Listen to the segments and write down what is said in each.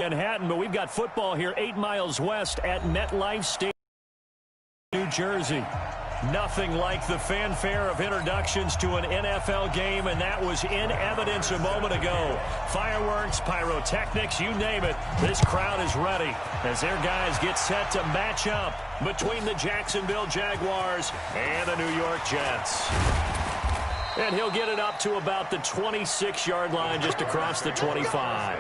Manhattan, but we've got football here 8 miles west at MetLife Stadium, New Jersey. Nothing like the fanfare of introductions to an NFL game, and that was in evidence a moment ago. Fireworks, pyrotechnics, you name it. This crowd is ready as their guys get set to match up between the Jacksonville Jaguars and the New York Jets. And he'll get it up to about the 26-yard line just across the 25.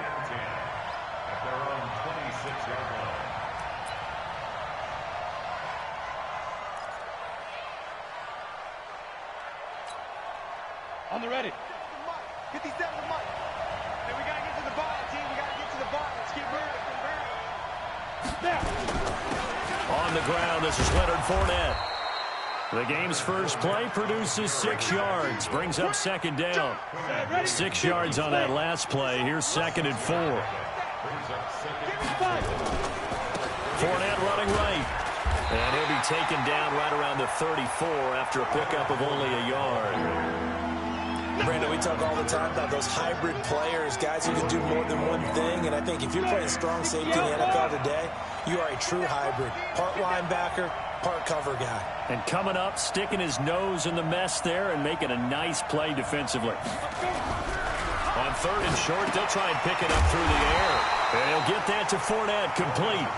On the ready. 57 to Mike. Hey, we got to get to the ball, team. We got to get to the ball. Let's get moving. On the ground, this is Leonard Fournette. The game's first play produces 6 yards. Brings up second down. 6 yards on that last play. Here's 2nd and 4. Fournette running right. And he'll be taken down right around the 34 after a pickup of only a yard. Brandon, we talk all the time about those hybrid players, guys who can do more than one thing. And I think if you're playing strong safety in the NFL today, you are a true hybrid. Part linebacker, part cover guy. And coming up, sticking his nose in the mess there and making a nice play defensively. On 3rd and short, they'll try and pick it up through the air. And he'll get that to Fournette, complete.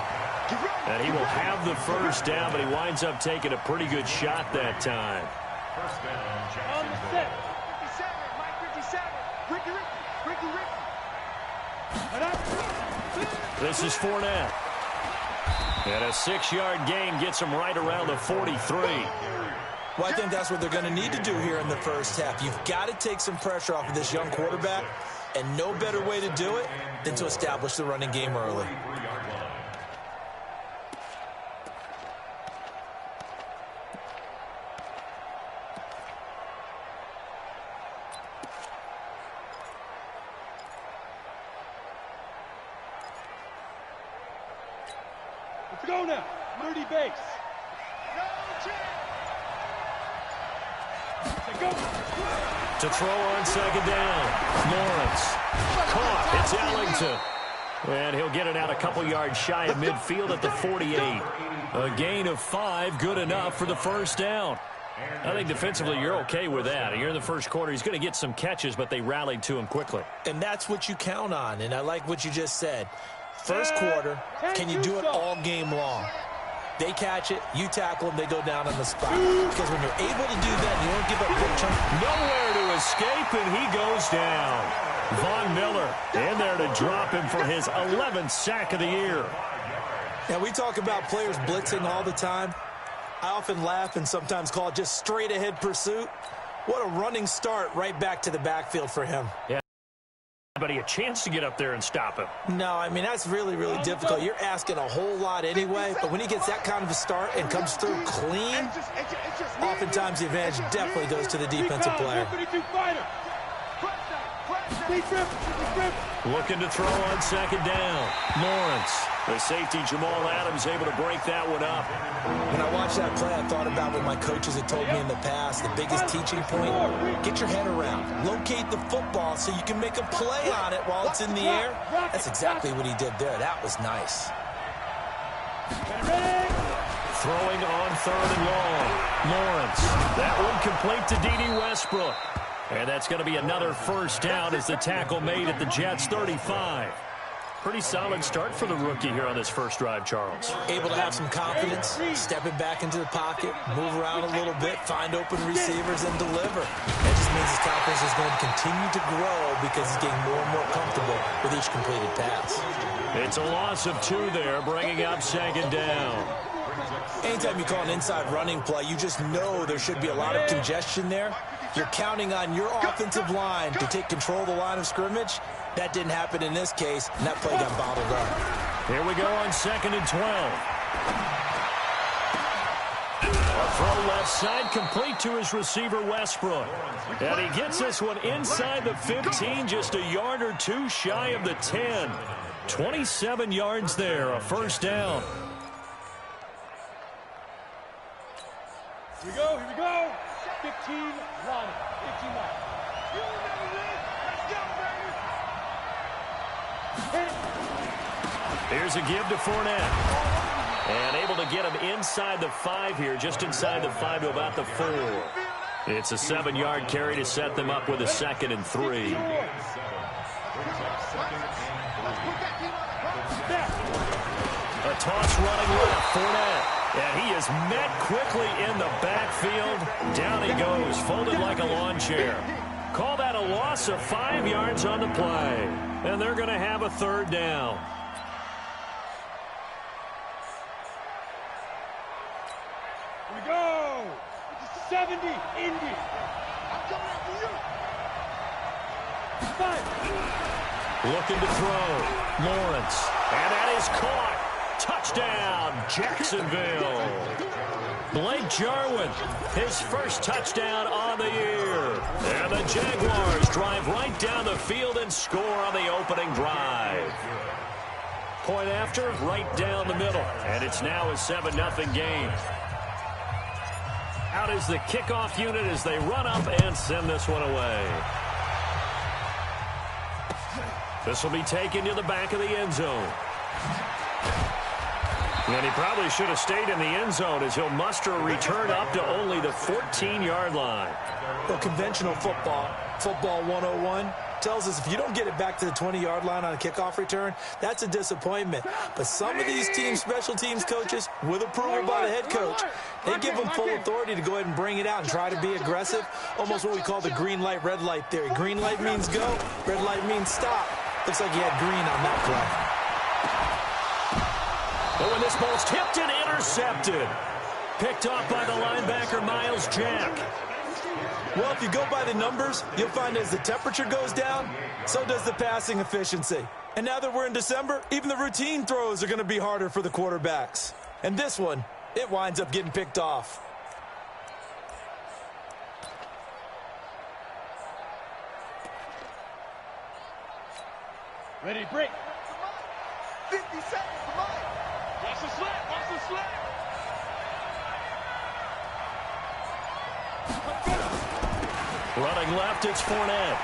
And he will have the first down, but he winds up taking a pretty good shot that time. First down, Jacksonville. 57, Mike 57. Ricky. This is Fournette. And a 6-yard gain gets him right around the 43. Well, I think that's what they're going to need to do here in the first half. You've got to take some pressure off of this young quarterback, and no better way to do it than to establish the running game early. Let's go now. 30 base. Go. To throw on second down. Lawrence. Caught. It's Ellington. And he'll get it out a couple yards shy of midfield at the 48. A gain of 5, good enough for the first down. I think defensively you're okay with that. You're in the first quarter. He's going to get some catches, but they rallied to him quickly. And that's what you count on, and I like what you just said. First quarter, can you do it all game long? They catch it, you tackle them, they go down on the spot. Because when you're able to do that, you don't give up big chunks. Nowhere to escape, and he goes down. Von Miller in there to drop him for his 11th sack of the year. Now, we talk about players blitzing all the time. I often laugh and sometimes call it just straight-ahead pursuit. What a running start right back to the backfield for him. Yeah. Anybody a chance to get up there and stop him. No, I mean, that's really, really difficult. You're asking a whole lot anyway, but when he gets that kind of a start and comes through clean, oftentimes the advantage definitely goes to the defensive player. Looking to throw on second down. Lawrence. The safety, Jamal Adams, able to break that one up. When I watched that play, I thought about what my coaches had told me in the past. The biggest teaching point, get your head around. Locate the football so you can make a play on it while it's in the air. That's exactly what he did there. That was nice. Throwing on 3rd and long. Lawrence. That one complete to D.D. Westbrook. And that's going to be another first down as the tackle made at the Jets' 35. Pretty solid start for the rookie here on this first drive, Charles. Able to have some confidence, stepping back into the pocket, move around a little bit, find open receivers, and deliver. That just means his confidence is going to continue to grow because he's getting more and more comfortable with each completed pass. It's a loss of 2 there, bringing up second down. Anytime you call an inside running play, you just know there should be a lot of congestion there. You're counting on your offensive line to take control of the line of scrimmage. That didn't happen in this case, and that play got bottled up. Here we go on 2nd and 12. A throw left side, complete to his receiver, Westbrook. And he gets this one inside the 15, just a yard or 2 shy of the 10. 27 yards there, a first down. Here we go. 15 line. 15 line. Here's a give to Fournette. And able to get him inside the 5 here, just inside the 5 to about the 4. It's a 7-yard carry to set them up with a 2nd and 3. A toss running left, Fournette. And he is met quickly in the backfield. Down he goes, folded like a lawn chair. Call that a loss of 5 yards on the play. And they're going to have a 3rd down. Here we go. It's 70, Indy. I'm coming after you. 5. Looking to throw. Lawrence. And that is caught. Touchdown, Jacksonville. Blake Jarwin, his first touchdown on the year. And the Jaguars drive right down the field and score on the opening drive. Point after, right down the middle. And it's now a 7-0 game. Out is the kickoff unit as they run up and send this one away. This will be taken to the back of the end zone. And he probably should have stayed in the end zone as he'll muster a return up to only the 14-yard line. Well, conventional football 101, tells us if you don't get it back to the 20-yard line on a kickoff return, that's a disappointment. But some of these teams, special teams coaches, with approval by the head coach, they give them full authority to go ahead and bring it out and try to be aggressive, almost what we call the green light, red light theory. Green light means go, red light means stop. Looks like he had green on that play. But when this ball's tipped and intercepted. Picked off by the linebacker, Miles Jack. Well, if you go by the numbers, you'll find as the temperature goes down, so does the passing efficiency. And now that we're in December, even the routine throws are going to be harder for the quarterbacks. And this one, it winds up getting picked off. Ready, break. 50 seconds for mine. Watch the slap, watch the slap. Running left, it's Fournette.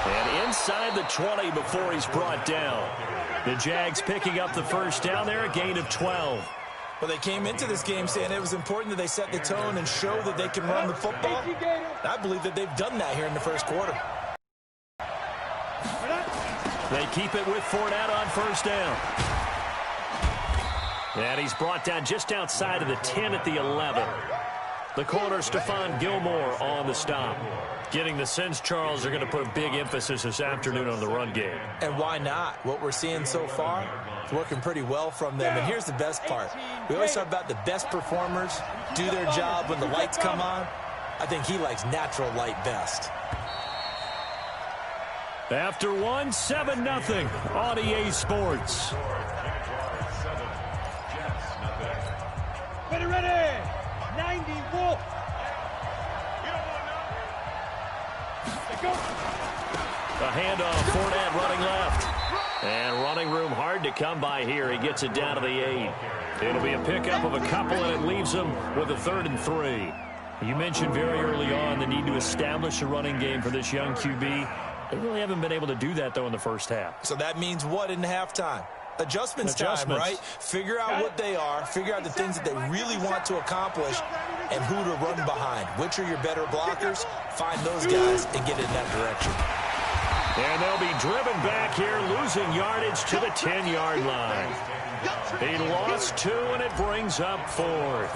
And inside the 20 before he's brought down. The Jags picking up the first down there, a gain of 12. Well, they came into this game saying it was important that they set the tone and show that they can run the football. I believe that they've done that here in the first quarter. They keep it with Fournette on first down. And he's brought down just outside of the 10 at the 11. The corner, Stephon Gilmore, on the stop. Getting the sense, Charles, are going to put a big emphasis this afternoon on the run game. And why not? What we're seeing so far is working pretty well from them. And here's the best part. We always talk about the best performers do their job when the lights come on. I think he likes natural light best. After 7-0 on EA Sports. Ready. 90 Wolf. A handoff, Fournette running left. And running room hard to come by here. He gets it down to the 8. It'll be a pickup of a couple, and it leaves him with a 3rd and 3. You mentioned very early on the need to establish a running game for this young QB. They really haven't been able to do that, though, in the first half. So that means what in halftime? Adjustments time, right? Figure out what they are, figure out the things that they really want to accomplish, and who to run behind. Which are your better blockers? Find those guys and get in that direction. And they'll be driven back here, losing yardage to the 10-yard line. He lost 2, and it brings up 4th.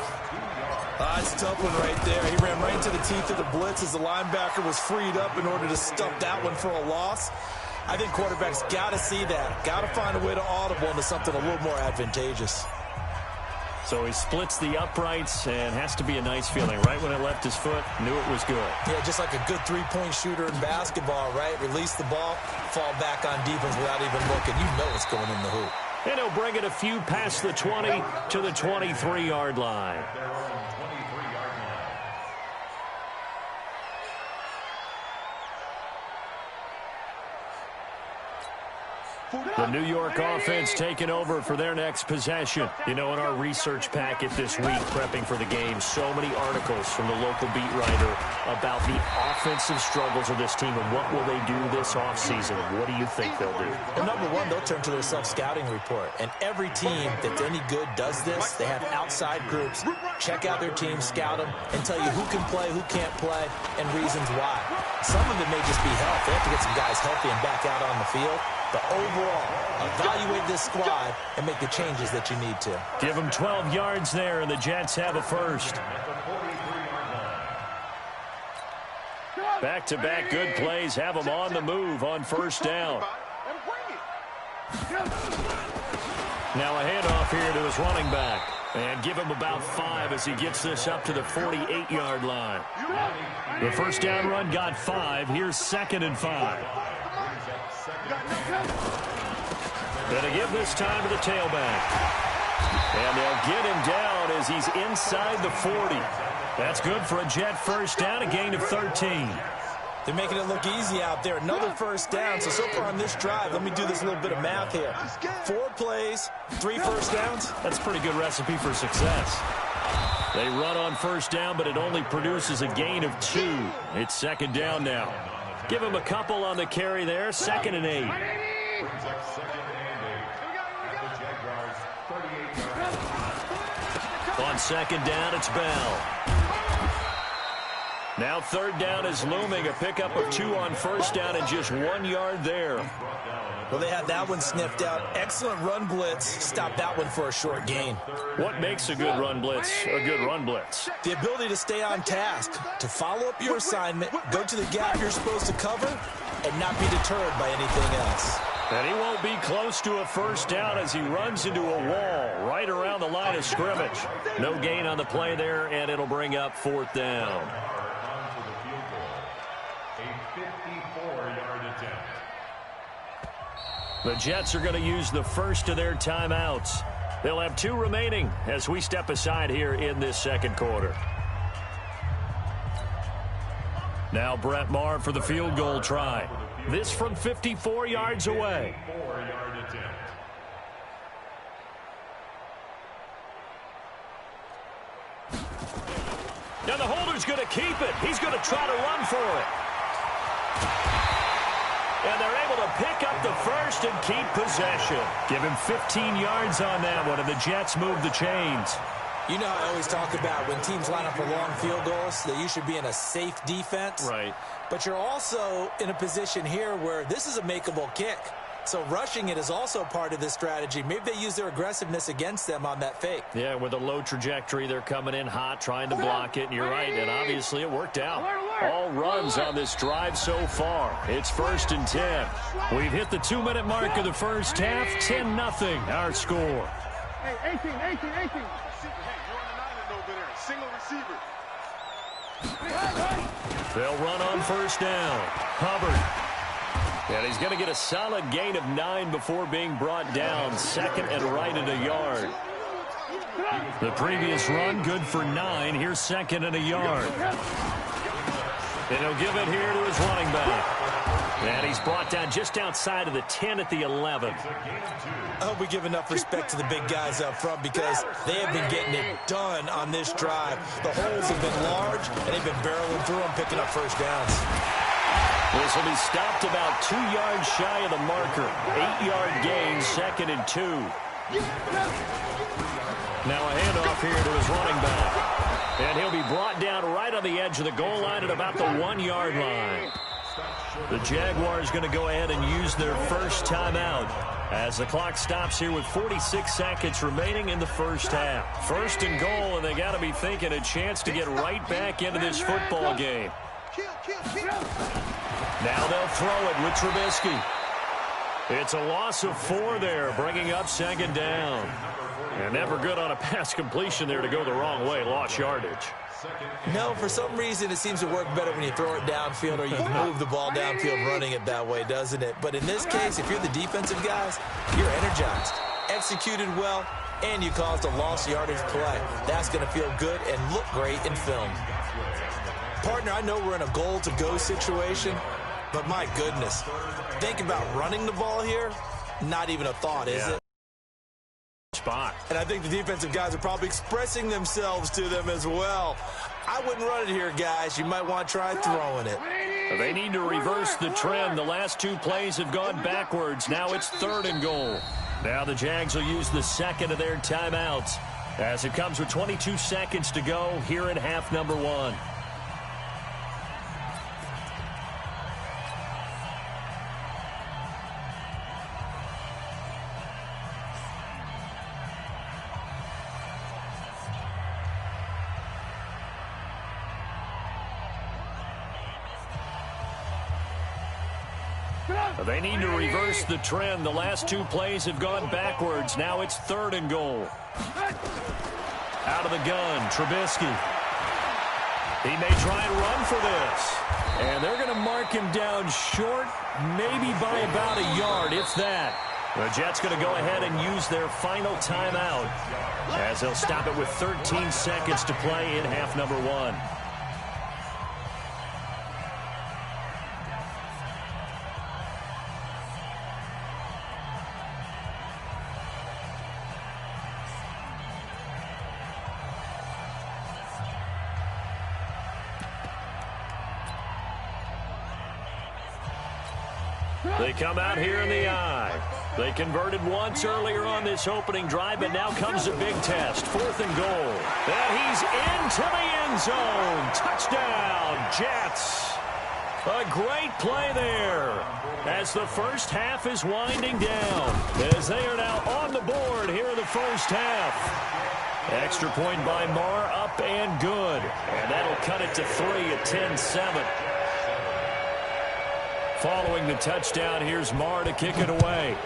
It's a tough one right there. He ran right into the teeth of the blitz as the linebacker was freed up in order to stuff that one for a loss. I think quarterbacks got to see that. Got to find a way to audible into something a little more advantageous. So he splits the uprights and has to be a nice feeling. Right when it left his foot, knew it was good. Yeah, just like a good three-point shooter in basketball, right? Release the ball, fall back on defense without even looking. You know it's going in the hoop. And he'll bring it a few past the 20 to the 23-yard line. The New York offense taking over for their next possession. You know, in our research packet this week, prepping for the game, so many articles from the local beat writer about the offensive struggles of this team and what will they do this offseason. What do you think they'll do? Well, number one, they'll turn to their self-scouting report. And every team that's any good does this. They have outside groups. Check out their team, scout them, and tell you who can play, who can't play, and reasons why. Some of it may just be health. They have to get some guys healthy and back out on the field. But overall, evaluate this squad and make the changes that you need to. Give them 12 yards there, and the Jets have a first. Back-to-back good plays have them on the move on first down. Now a handoff here to his running back. And give him about 5 as he gets this up to the 48-yard line. The first down run got 5. Here's 2nd and 5. Going to give this time to the tailback. And they'll get him down as he's inside the 40. That's good for a Jet first down, a gain of 13. They're making it look easy out there. Another first down. So far on this drive, let me do this little bit of math here. 4 plays, 3 first downs. That's a pretty good recipe for success. They run on first down, but it only produces a gain of 2. It's 2nd down now. Give him a couple on the carry there. 2nd and 8. On 2nd down, it's Bell. Now 3rd down is looming. A pickup of 2 on first down and just 1 yard there. Well, they had that one sniffed out. Excellent run blitz. Stop that one for a short gain. What makes a good run blitz a good run blitz? The ability to stay on task, to follow up your assignment, go to the gap you're supposed to cover, and not be deterred by anything else. And he won't be close to a first down as he runs into a wall right around the line of scrimmage. No gain on the play there, and it'll bring up 4th down. The Jets are going to use the first of their timeouts. They'll have 2 remaining as we step aside here in this 2nd quarter. Now Brett Maher for the field goal try. This from 54 yards away. Now the holder's going to keep it. He's going to try to run for it. And they're able to pick up the first and keep possession. Give him 15 yards on that one, and the Jets move the chains. You know how I always talk about when teams line up for long field goals, that you should be in a safe defense. Right. But you're also in a position here where this is a makeable kick. So rushing it is also part of this strategy. Maybe they use their aggressiveness against them on that fake. Yeah, with a low trajectory, they're coming in hot, trying to block it. And you're right, and obviously it worked out. All runs on this drive so far. It's 1st and 10. We've hit the 2-minute mark of the first half. 10-0, our score. Hey, 18. Hey, you're on the island over there. Single receiver. They'll run on first down. Hubbard. And he's going to get a solid gain of 9 before being brought down. 2nd and right at a yard. The previous run, good for 9. Here's 2nd and a yard. And he'll give it here to his running back. And he's brought down just outside of the 10 at the 11. I hope we give enough respect to the big guys up front because they have been getting it done on this drive. The holes have been large, and they've been barreling through them, picking up first downs. This will be stopped about 2 yards shy of the marker. 8-yard gain, 2nd and 2. Now a handoff here to his running back. And he'll be brought down right on the edge of the goal line at about the 1-yard line. The Jaguars going to go ahead and use their first timeout as the clock stops here with 46 seconds remaining in the first half. 1st and goal, and they got to be thinking a chance to get right back into this football game. Now they'll throw it with Trubisky. It's a loss of 4 there, bringing up 2nd down. And never good on a pass completion there to go the wrong way. Lost yardage. No, for some reason it seems to work better when you throw it downfield or you can move the ball downfield running it that way, doesn't it? But in this case, if you're the defensive guys, you're energized, executed well, and you caused a lost yardage play. That's going to feel good and look great in film. Partner, I know we're in a goal-to-go situation, but my goodness, think about running the ball here. not even a thought, is it? Spot. And I think the defensive guys are probably expressing themselves to them as well. I wouldn't run it here, guys. You might want to try throwing it. They need to reverse the trend. The last two plays have gone backwards. Now it's 3rd and goal. Now the Jags will use the second of their timeouts as it comes with 22 seconds to go here in half number 1. They need to reverse the trend. The last two plays have gone backwards. Now it's 3rd and goal. Out of the gun, Trubisky. He may try and run for this. And they're going to mark him down short, maybe by about a yard, if that. The Jets going to go ahead and use their final timeout as they'll stop it with 13 seconds to play in half number 1. They come out here in the eye. They converted once earlier on this opening drive, but now comes a big test. 4th and goal. And he's into the end zone. Touchdown, Jets. A great play there as the first half is winding down, as they are now on the board here in the first half. Extra point by Marr, up and good. And that'll cut it to 3 at 10-7. Following the touchdown, here's Marr to kick it away.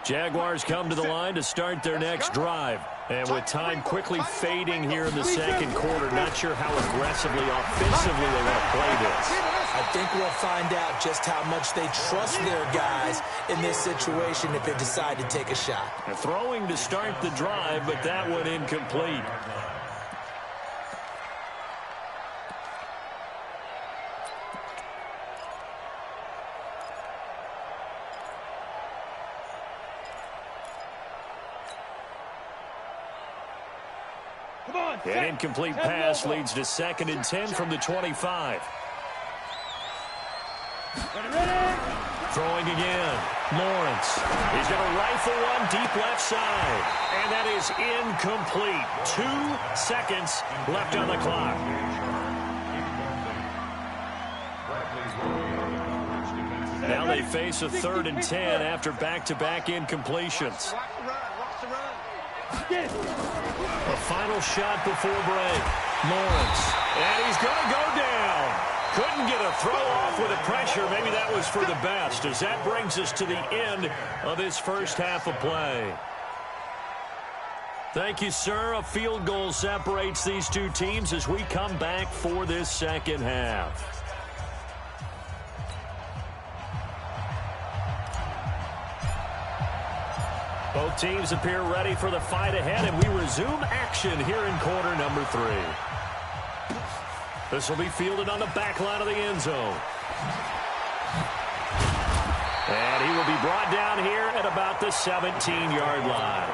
Jaguars come to the line to start their next drive. And with time quickly fading here in the second quarter, not sure how aggressively, offensively they want to play this. I think we'll find out just how much they trust their guys in this situation if they decide to take a shot. Throwing to start the drive, but that one incomplete. An incomplete pass leads to 2nd and 10 from the 25. Throwing again. Lawrence. He's going to rifle one deep left side. And that is incomplete. 2 seconds left on the clock. Now they face a 3rd and 10 after back-to-back incompletions. A final shot before break. Lawrence. And he's going to go down. Couldn't get a throw off with the pressure. Maybe that was for the best, as that brings us to the end of this first half of play. Thank you, sir. A field goal separates these two teams as we come back for this second half. Both teams appear ready for the fight ahead, and we resume action here in quarter number 3. This will be fielded on the back line of the end zone. And he will be brought down here at about the 17-yard line.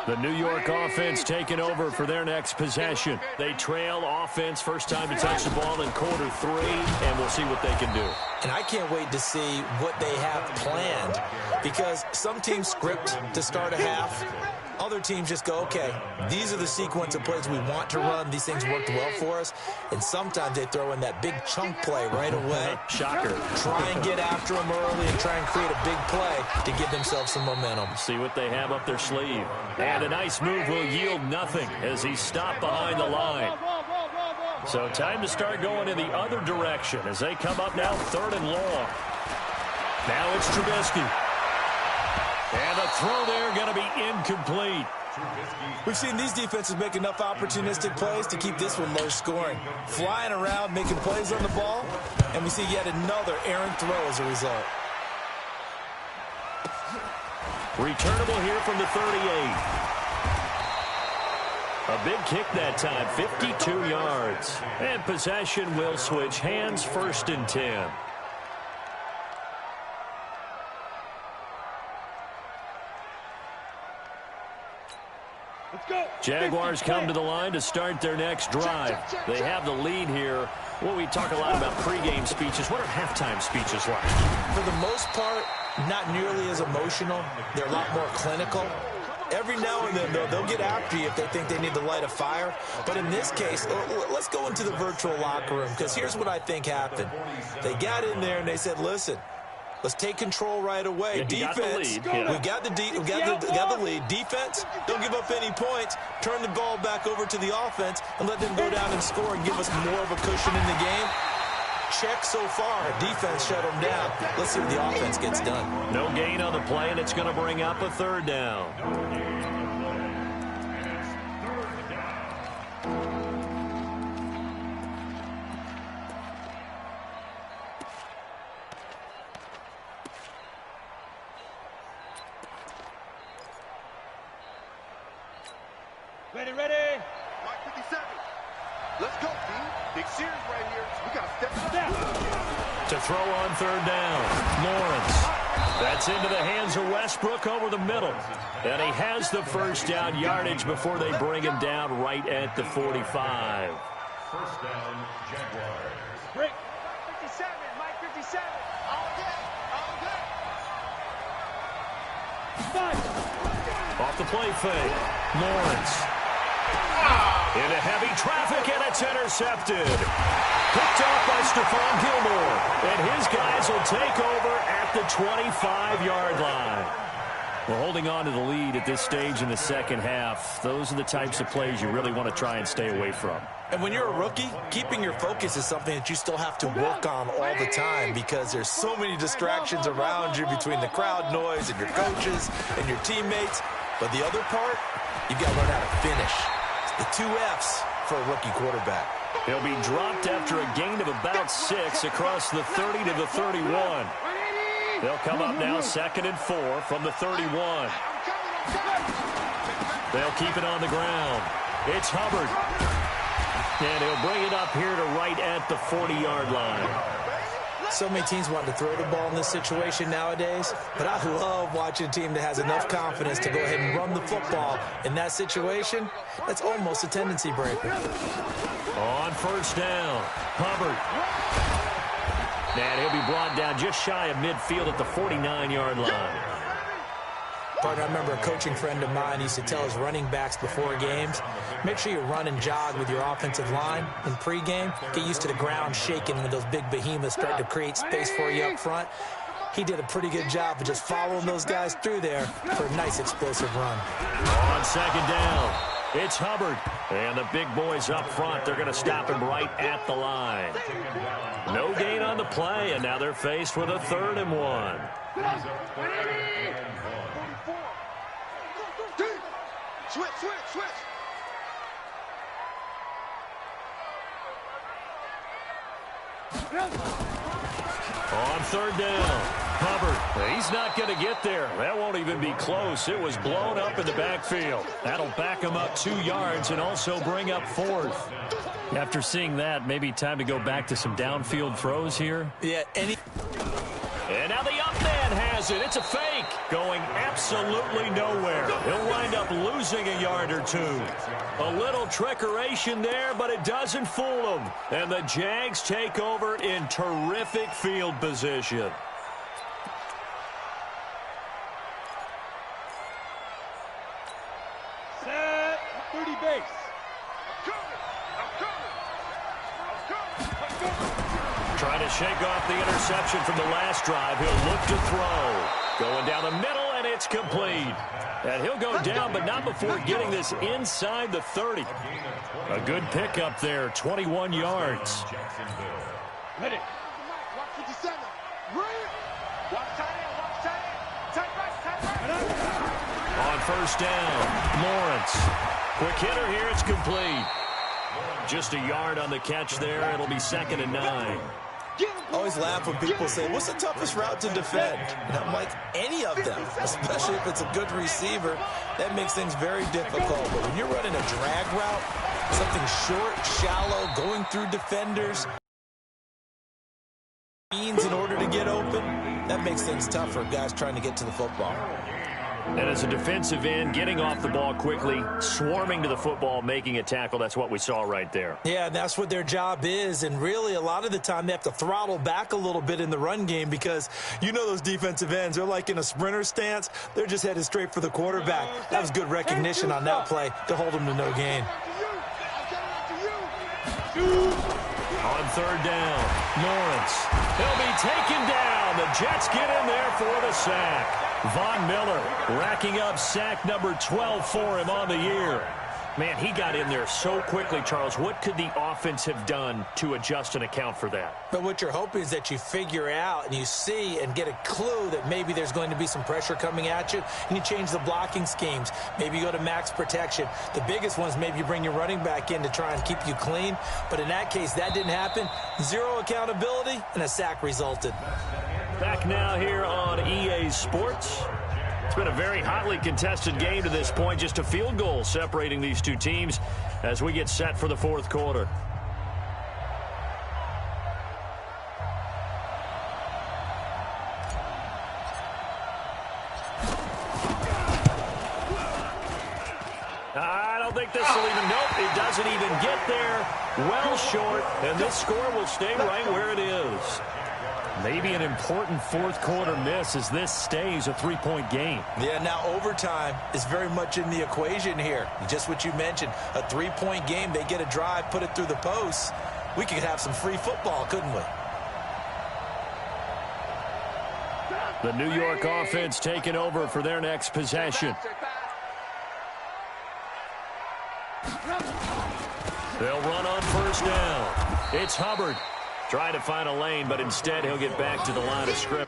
The New York offense taking over for their next possession. They trail offense, first time to touch the ball in quarter 3, and we'll see what they can do. And I can't wait to see what they have planned, because some teams script to start a half. Other teams just go, okay, these are the sequence of plays we want to run. These things worked well for us. And sometimes they throw in that big chunk play right away. Shocker. Try and get after them early and try and create a big play to give themselves some momentum. See what they have up their sleeve. And a nice move will yield nothing as he's stopped behind the line. So time to start going in the other direction as they come up now 3rd and long. Now it's Trubisky. And the throw there going to be incomplete. We've seen these defenses make enough opportunistic plays to keep this one low scoring. Flying around, making plays on the ball, and we see yet another errant throw as a result. Returnable here from the 38. A big kick that time, 52 yards. And possession will switch hands, 1st and 10. Jaguars come to the line to start their next drive. They have the lead here. Well, we talk a lot about pregame speeches. What are halftime speeches like? For the most part, not nearly as emotional. They're a lot more clinical. Every now and then, though, they'll get after you if they think they need to light a fire. But in this case, let's go into the virtual locker room, because here's what I think happened. They got in there and they said, listen, let's take control right away. Defense, we got the lead. Defense, don't give up any points. Turn the ball back over to the offense and let them go down and score and give us more of a cushion in the game. Check so far. Defense shut them down. Let's see what the offense gets done. No gain on the play, and it's going to bring up a 3rd down. Ready. Mike 57. Let's go, team. Big series right here. We got to step up. To throw on 3rd down, Lawrence. That's into the hands of Westbrook over the middle. And he has the 1st down yardage before they bring him down right at the 45. 1st down, Jaguars. Break. 57, Mike 57. All day. Off the play fake, Lawrence. Into heavy traffic, and it's intercepted. Picked off by Stephon Gilmore. And his guys will take over at the 25-yard line. We're holding on to the lead at this stage in the 2nd half. Those are the types of plays you really want to try and stay away from. And when you're a rookie, keeping your focus is something that you still have to work on all the time, because there's so many distractions around you between the crowd noise and your coaches and your teammates. But the other part, you've got to learn how to finish. The 2 F's for a rookie quarterback. He'll be dropped after a gain of about 6 across the 30 to the 31. They'll come up now 2nd and 4 from the 31. They'll keep it on the ground. It's Hubbard. And he'll bring it up here to right at the 40-yard line. So many teams want to throw the ball in this situation nowadays, but I love watching a team that has enough confidence to go ahead and run the football in that situation. That's almost a tendency breaker. On 1st down, Hubbard. And he'll be brought down just shy of midfield at the 49-yard line. Partner, I remember a coaching friend of mine used to tell his running backs before games, make sure you run and jog with your offensive line in pregame. Get used to the ground shaking when those big behemoths start to create space for you up front. He did a pretty good job of just following those guys through there for a nice explosive run. On 2nd down, it's Hubbard. And the big boys up front, they're going to stop him right at the line. No gain on the play, and now they're faced with a 3rd and 1. Switch. On 3rd down, Hubbard. He's not going to get there. That won't even be close. It was blown up in the backfield. That'll back him up 2 yards and also bring up 4th. After seeing that, maybe time to go back to some downfield throws here. Yeah, And now the up man has it. It's a fake. Going absolutely nowhere. He'll wind up losing a yard or 2. A little trickeration there, but it doesn't fool him. And the Jags take over in terrific field position. Set. 30 base. Trying to shake off the interception from the last drive. He'll look to throw. Going down the middle, and it's complete. And he'll go down, but not before getting this inside the 30. A good pickup there, 21 yards. Ready. Watch 57. Watch first down. Lawrence. Quick hitter here. It's complete. Just a yard on the catch there. It'll be 2nd and 9. I always laugh when people say, what's the toughest route to defend? And I'm like, any of them, especially if it's a good receiver. That makes things very difficult. But when you're running a drag route, something short, shallow, going through defenders, in order to get open, that makes things tough for guys trying to get to the football. And as a defensive end, getting off the ball quickly, swarming to the football, making a tackle, that's what we saw right there. Yeah, and that's what their job is. And really, a lot of the time, they have to throttle back a little bit in the run game because you know those defensive ends, they're like in a sprinter stance. They're just headed straight for the quarterback. That was good recognition on that play to hold them to no gain. On 3rd down, Lawrence. He'll be taken down. The Jets get in there for the sack. Von Miller racking up sack number 12 for him on the year. Man, he got in there so quickly, Charles. What could the offense have done to adjust and account for that? But what you're hoping is that you figure out and you see and get a clue that maybe there's going to be some pressure coming at you, and you change the blocking schemes. Maybe you go to max protection. The biggest ones, maybe you bring your running back in to try and keep you clean. But in that case, that didn't happen. Zero accountability, and a sack resulted. Back now here on EA Sports. It's been a very hotly contested game to this point. Just a field goal separating these two teams as we get set for the 4th quarter. I don't think this will even, nope, it doesn't even get there. Well short, and this score will stay right where it is. Maybe an important 4th quarter miss as this stays a 3-point game. Yeah, now overtime is very much in the equation here. Just what you mentioned, a 3-point game. They get a drive, put it through the posts. We could have some free football, couldn't we? The New York offense taking over for their next possession. They'll run on 1st down. It's Hubbard. Trying to find a lane, but instead he'll get back to the line of scrimmage.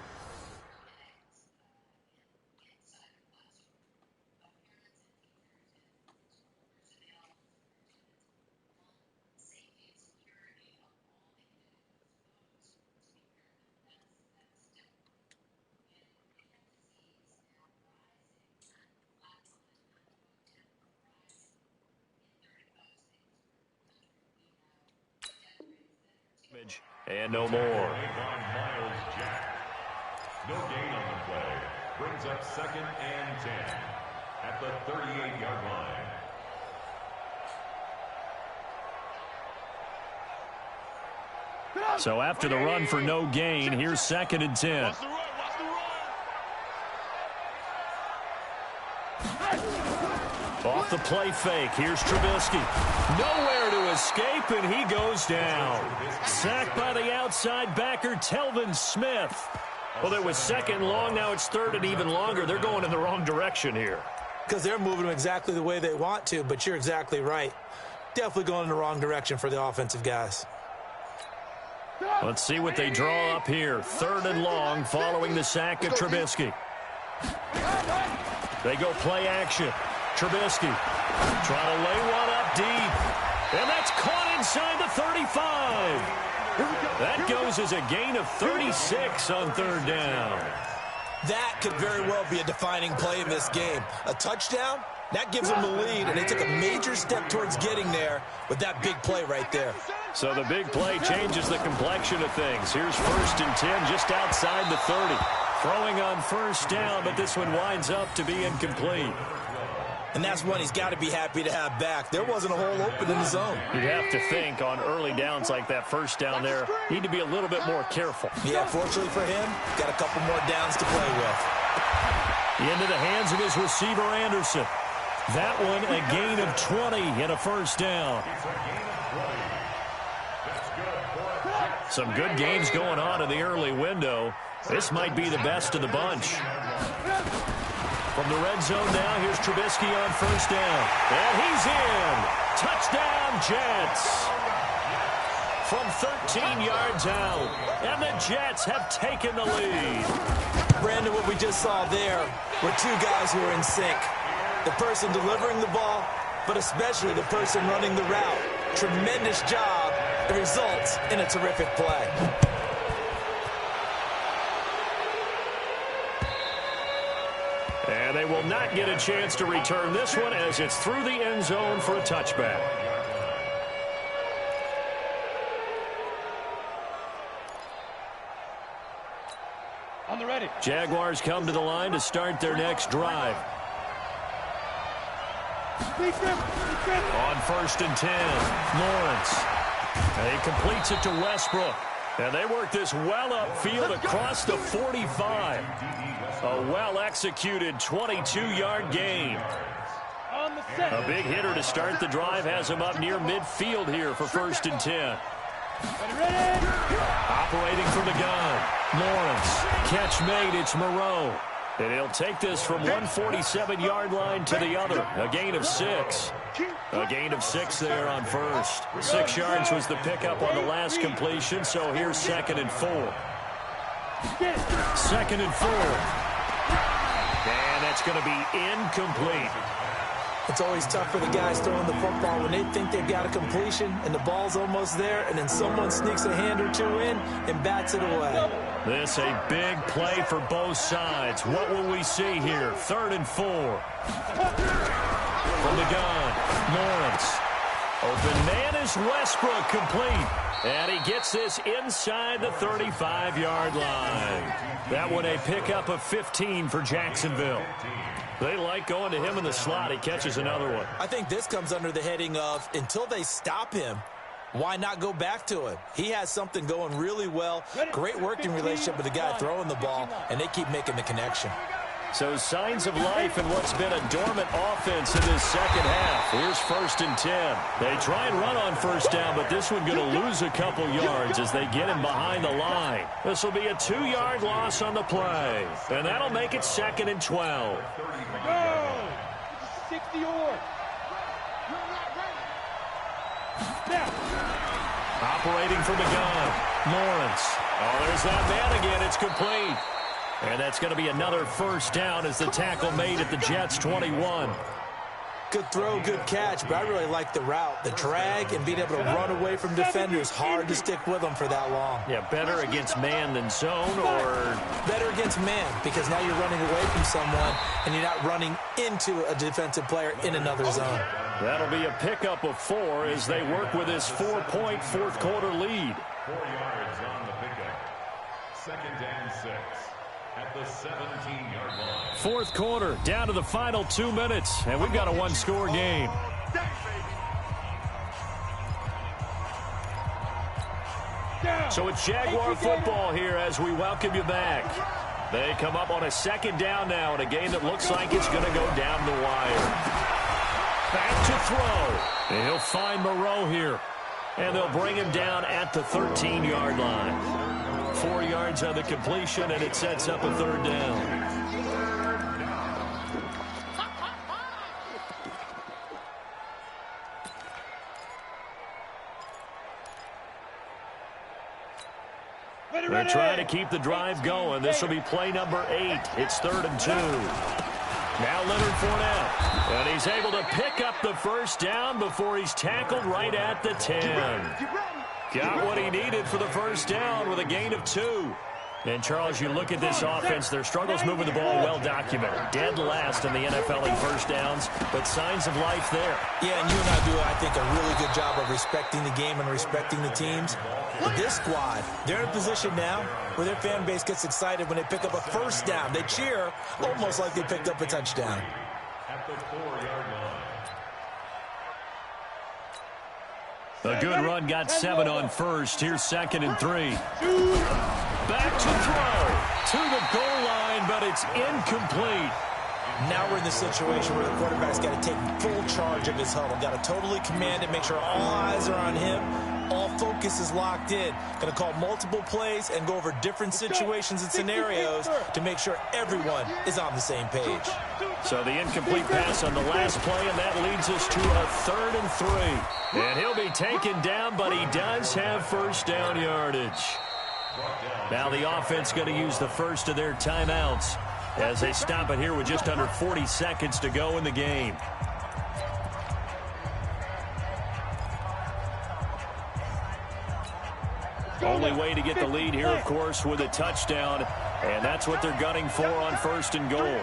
And no more. No gain on the play. Brings up 2nd and 10 at the 38-yard line. So after the run for no gain, here's 2nd and 10. Off the play fake, here's Trubisky. Nowhere to escape, and he goes down. Sacked by the outside backer, Telvin Smith. Well, it was 2nd long, now it's 3rd and even longer. They're going in the wrong direction here. Because they're moving them exactly the way they want to, but you're exactly right. Definitely going in the wrong direction for the offensive guys. Let's see what they draw up here. 3rd and long following the sack of Trubisky. They go play action. Trubisky trying to lay one up deep. And that's caught inside the 35. That goes as a gain of 36 on 3rd down. That could very well be a defining play in this game. A touchdown, that gives them the lead, and they took a major step towards getting there with that big play right there. So the big play changes the complexion of things. Here's 1st and 10 just outside the 30. Throwing on 1st down, but this one winds up to be incomplete. And that's one he's got to be happy to have back. There wasn't a hole open in the zone. You'd have to think on early downs like that 1st down there, need to be a little bit more careful. Yeah, fortunately for him, got a couple more downs to play with. Into the hands of his receiver, Anderson. That one a gain of 20 and a 1st down. Some good games going on in the early window. This might be the best of the bunch. From the red zone now, here's Trubisky on 1st down. And he's in. Touchdown, Jets. From 13 yards out. And the Jets have taken the lead. Brandon, what we just saw there were two guys who are in sync. the person delivering the ball, but especially the person running the route. Tremendous job. It results in a terrific play. And they will not get a chance to return this one as it's through the end zone for a touchback. On the ready. Jaguars come to the line to start their next drive. On 1st and 10, Lawrence. And he completes it to Westbrook. And they work this well upfield across the 45. A well-executed 22-yard gain. A big hitter to start the drive has him up near midfield here for 1st and 10. Operating from the gun, Lawrence. Catch made, it's Moreau. And he'll take this from 147-yard line to the other. A gain of 6. A gain of 6 there on first. 6 yards was the pickup on the last completion, so here's 2nd and 4. 2nd and 4. And that's going to be incomplete. It's always tough for the guys throwing the football when they think they've got a completion and the ball's almost there, and then someone sneaks a hand or two in and bats it away. This a big play for both sides. What will we see here? 3rd and 4. From the gun, Lawrence. Open man is Westbrook, complete. And he gets this inside the 35-yard line. That one a pickup of 15 for Jacksonville. They like going to him in the slot. He catches another one. I think this comes under the heading of, until they stop him, why not go back to him? He has something going really well. Great working relationship with the guy throwing the ball, and they keep making the connection. So signs of life in what's been a dormant offense in this second half. Here's 1st and 10. They try and run on 1st down, but this one going to lose a couple yards as they get him behind the line. This will be a 2-yard loss on the play, and that'll make it 2nd and 12. Go! 60 or. Operating from the gun, Lawrence. Oh, there's that man again. It's complete. And that's going to be another 1st down as the tackle made at the Jets' 21. Good throw, good catch, but I really like the route. The drag and being able to run away from defenders. Hard to stick with them for that long. Yeah, better against man than zone, or? Better against man, because now you're running away from someone and you're not running into a defensive player in another zone. That'll be a pickup of 4 as they work with this 4-point fourth-quarter lead. 4 yards on the pickup. 2nd and 6. At the 17-yard line. 4th quarter, down to the final 2 minutes, and we've got a 1-score game. So it's Jaguar football here as we welcome you back. They come up on a 2nd down now in a game that looks like it's going to go down the wire. Back to throw. And he'll find Moreau here. And they'll bring him down at the 13-yard line. 4 yards on the completion, and it sets up a 3rd down. They're trying to keep the drive going. This will be play number 8. It's 3rd and 2. Now Leonard Fournette. And he's able to pick up the 1st down before he's tackled right at the 10. Got what he needed for the 1st down with a gain of 2. And, Charles, you look at this offense, their struggles moving the ball well documented. Dead last in the NFL in 1st downs, but signs of life there. Yeah, and you and I do, I think, a really good job of respecting the game and respecting the teams. But this squad, they're in a position now where their fan base gets excited when they pick up a 1st down. They cheer almost like they picked up a touchdown. At the 4-yard line. A good run, got 7 on 1st. Here's 2nd and 3. Back to throw. To the goal line, but it's incomplete. Now we're in the situation where the quarterback's got to take full charge of his huddle. Got to totally command it, make sure all eyes are on him. All focus is locked in. Going to call multiple plays and go over different situations and scenarios to make sure everyone is on the same page. So the incomplete pass on the last play, and that leads us to a 3rd and 3. And he'll be taken down, but he does have 1st down yardage. Now the offense going to use the first of their timeouts. as they stop it here with just under 40 seconds to go in the game. Only way to get the lead here, of course, with a touchdown, and that's what they're gunning for on 1st and goal.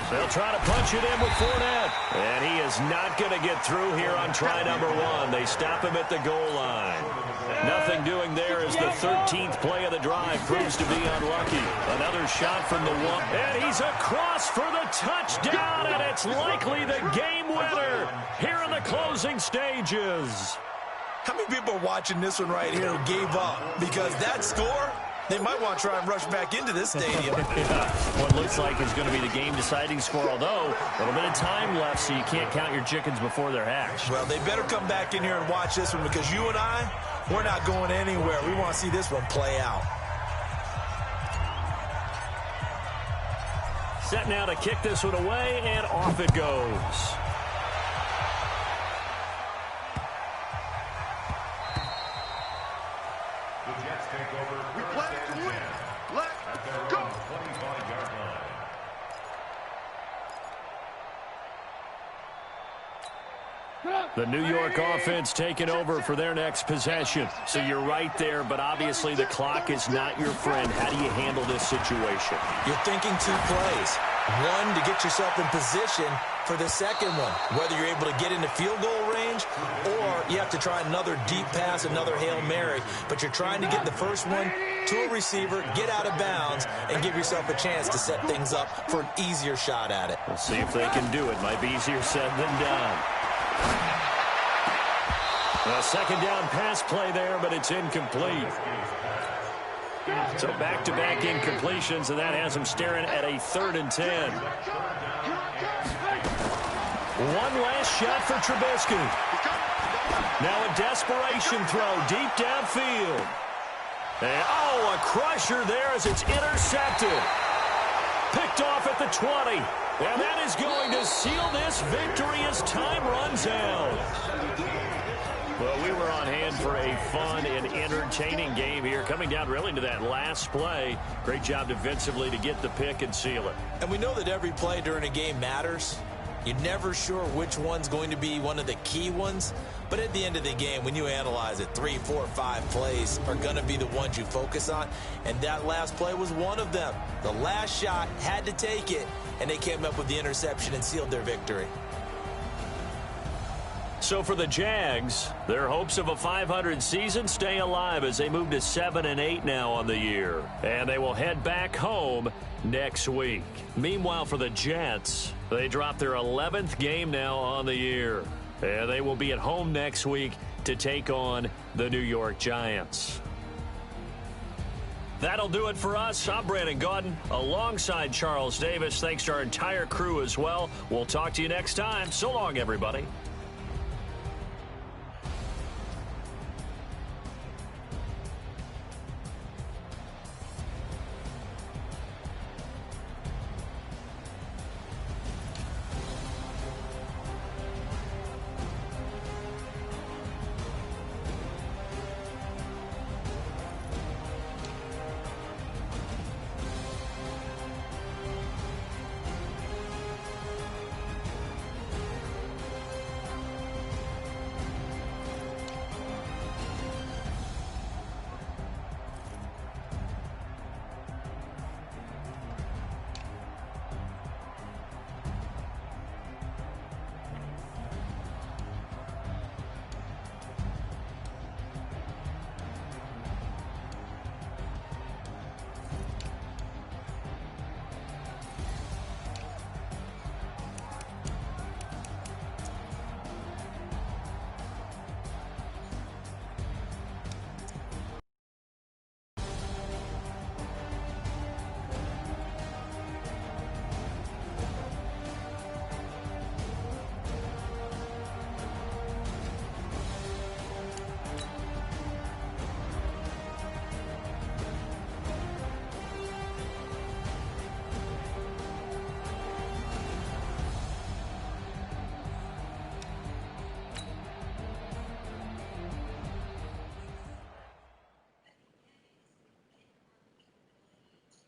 They'll try to punch it in with Fournette, and he is not going to get through here on try number 1. They stop him at the goal line. Nothing doing there as the 13th play of the drive proves to be unlucky. Another shot from the one, and he's across for the touchdown, and it's likely the game winner here in the closing stages. How many people are watching this one right here who gave up? Because that score, they might want to try and rush back into this stadium. Yeah, what looks like is going to be the game-deciding score, although a little bit of time left, so you can't count your chickens before they're hatched. Well, they better come back in here and watch this one, because you and I, we're not going anywhere. We want to see this one play out. Set now to kick this one away, and off it goes. The New York offense taking over for their next possession. So you're right there, but obviously the clock is not your friend. How do you handle this situation? You're thinking 2 plays. One, to get yourself in position for the second one, whether you're able to get into field goal range or you have to try another deep pass, another Hail Mary. But you're trying to get the first one to a receiver, get out of bounds, and give yourself a chance to set things up for an easier shot at it. We'll see if they can do it. Might be easier said than done. A second down pass play there, but it's incomplete. So back-to-back incompletions, and that has them staring at a 3rd and 10. One last shot for Trubisky. Now a desperation throw deep downfield. And, a crusher there as it's intercepted. Picked off at the 20. And that is going to seal this victory as time runs out. Well, we were on hand for a fun and entertaining game here, coming down really to that last play. Great job defensively to get the pick and seal it. And we know that every play during a game matters. You're never sure which one's going to be one of the key ones. But at the end of the game, when you analyze it, 3, 4, 5 plays are going to be the ones you focus on. And that last play was one of them. The last shot had to take it, and they came up with the interception and sealed their victory. So for the Jags, their hopes of a 500 season stay alive as they move to 7-8 now on the year. And they will head back home next week. Meanwhile, for the Jets, they drop their 11th game now on the year. And they will be at home next week to take on the New York Giants. That'll do it for us. I'm Brandon Gaudin alongside Charles Davis. Thanks to our entire crew as well. We'll talk to you next time. So long, everybody.